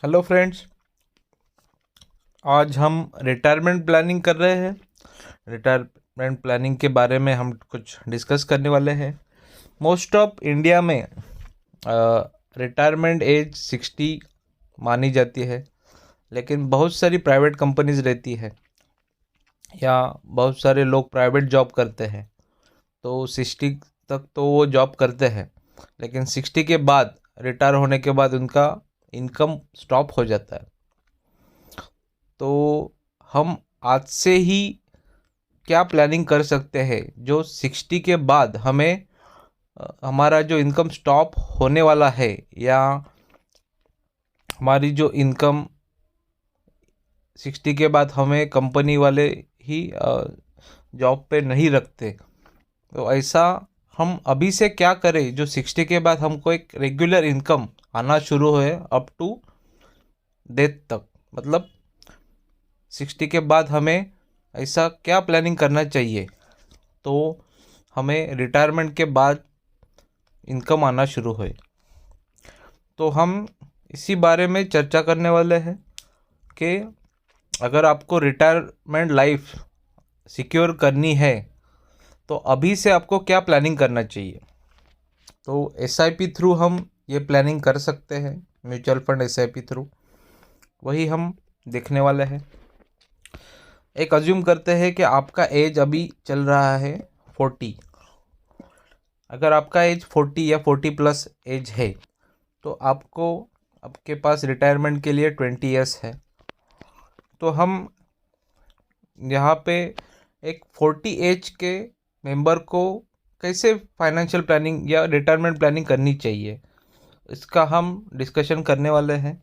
Hello friends. आज हम retirement planning कर रहे हैं। रिटायरमेंट प्लानिंग के बारे में हम कुछ डिस्कस करने वाले हैं। मोस्ट ऑफ इंडिया में रिटायरमेंट एज 60 मानी जाती है, लेकिन बहुत सारी प्राइवेट कंपनीज रहती है या बहुत सारे लोग प्राइवेट जॉब करते हैं, तो 60 तक तो वो जॉब करते हैं, लेकिन 60 के बाद रिटायर होने के बाद उनका इनकम स्टॉप हो जाता है। तो हम आज से ही क्या प्लानिंग कर सकते हैं जो 60 के बाद हमें हमारा जो इनकम स्टॉप होने वाला है, या हमारी जो इनकम 60 के बाद हमें कंपनी वाले ही जॉब पे नहीं रखते, तो ऐसा हम अभी से क्या करें जो 60 के बाद हमको एक रेगुलर इनकम आना शुरू हो अप टू डेथ तक। मतलब 60 के बाद हमें ऐसा क्या प्लानिंग करना चाहिए तो हमें रिटायरमेंट के बाद इनकम आना शुरू होए। तो हम इसी बारे में चर्चा करने वाले हैं कि अगर आपको रिटायरमेंट लाइफ सिक्योर करनी है तो अभी से आपको क्या प्लानिंग करना चाहिए। तो एसआईपी थ्रू हम ये प्लानिंग कर सकते हैं, म्यूचुअल फंड एसआईपी थ्रू, वही हम देखने वाले हैं। एक अज्यूम करते हैं कि आपका एज अभी चल रहा है 40। अगर आपका एज 40 या 40 प्लस एज है तो आपके पास रिटायरमेंट के लिए 20 ईयर्स है। तो हम यहाँ पे एक 40 एज के मेंबर को कैसे फाइनेंशियल प्लानिंग या रिटायरमेंट प्लानिंग करनी चाहिए, इसका हम डिस्कशन करने वाले हैं।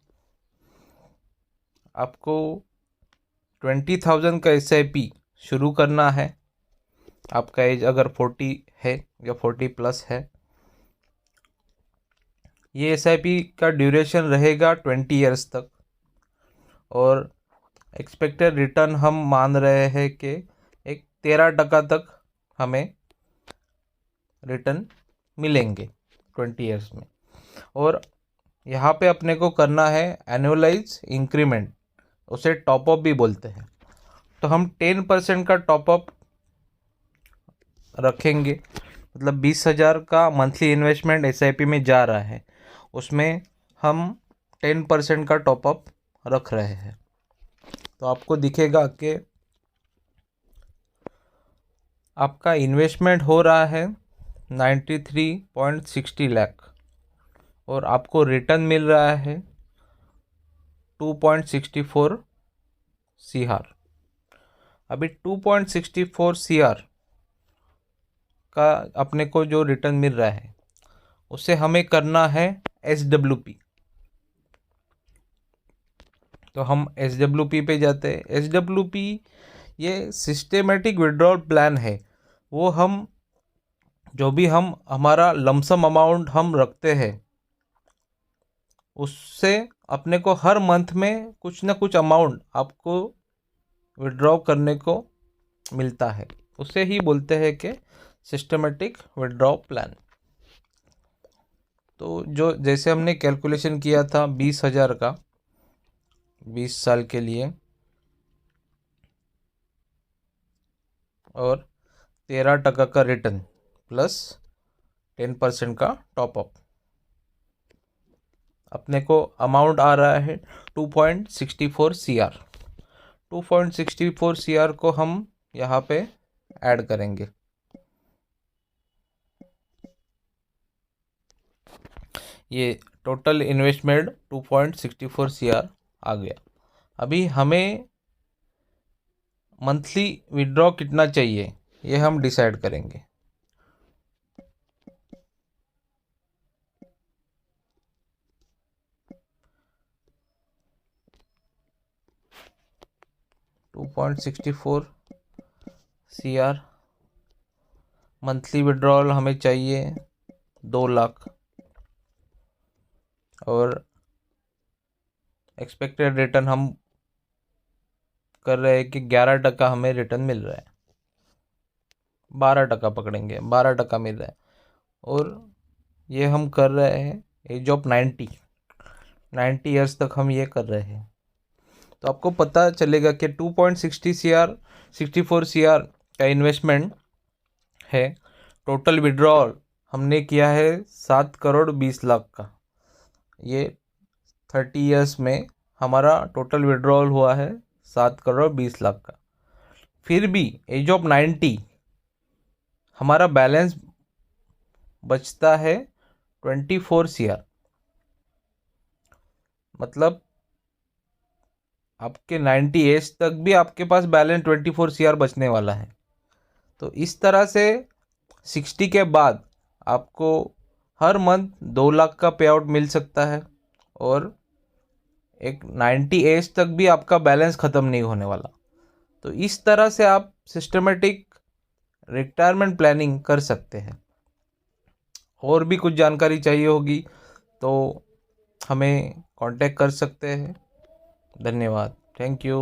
आपको 20,000 का एसआईपी शुरू करना है। आपका एज अगर 40 है या 40 प्लस है, ये एसआईपी का ड्यूरेशन रहेगा 20 ईयर्स तक, और एक्सपेक्टेड रिटर्न हम मान रहे हैं कि एक 13% तक हमें रिटर्न मिलेंगे 20 ईयर्स में। और यहाँ पे अपने को करना है एनुअलाइज इंक्रीमेंट, उसे टॉपअप भी बोलते हैं। तो हम 10% का टॉपअप रखेंगे, मतलब 20,000 का मंथली इन्वेस्टमेंट एसआईपी में जा रहा है, उसमें हम 10% का टॉपअप रख रहे हैं। तो आपको दिखेगा कि आपका इन्वेस्टमेंट हो रहा है 93.60 लाख और आपको रिटर्न मिल रहा है 2.64 CR। अभी 2.64 CR का अपने को जो रिटर्न मिल रहा है उसे हमें करना है SWP। तो हम SWP पे जाते हैं। SWP ये सिस्टेमेटिक विड्रॉल प्लान है। वो हम जो भी हम हमारा लमसम अमाउंट हम रखते हैं, उससे अपने को हर मंथ में कुछ ना कुछ अमाउंट आपको विड्रॉ करने को मिलता है। उसे ही बोलते हैं कि सिस्टमेटिक विड्रॉ प्लान। तो जो जैसे हमने कैलकुलेशन किया था 20,000 का 20 साल के लिए और 13% का रिटर्न प्लस 10% का टॉपअप, अपने को अमाउंट आ रहा है 2.64 CR। 2.64 CR को हम यहाँ पे ऐड करेंगे। ये टोटल इन्वेस्टमेंट 2.64 CR आ गया। अभी हमें मंथली विड्रॉ कितना चाहिए ये हम डिसाइड करेंगे। $2.64 CR मंथली विड्रॉल हमें चाहिए 2 लाख, और एक्सपेक्टेड रिटर्न हम कर रहे हैं कि 11% हमें रिटर्न मिल रहा है। 12% पकड़ेंगे, 12% मिल रहा है, और ये हम कर रहे हैं एज ऑफ 90। 90 ईयर्स तक हम ये कर रहे हैं। तो आपको पता चलेगा कि 2.60 CR 64 CR का इन्वेस्टमेंट है। टोटल विड्रॉल हमने किया है 7 करोड़ 20 लाख का। ये 30 ईयर्स में हमारा टोटल विड्रॉल हुआ है 7 करोड़ 20 लाख का। फिर भी एज ऑफ 90 हमारा बैलेंस बचता है 24 CR। मतलब आपके 90 एज तक भी आपके पास बैलेंस 24 CR बचने वाला है। तो इस तरह से 60 के बाद आपको हर मंथ 2 लाख का पे आउट मिल सकता है और एक 90 एज तक भी आपका बैलेंस ख़त्म नहीं होने वाला। तो इस तरह से आप सिस्टमेटिक रिटायरमेंट प्लानिंग कर सकते हैं। और भी कुछ जानकारी चाहिए होगी तो हमें कांटेक्ट कर सकते हैं। धन्यवाद। Thank you.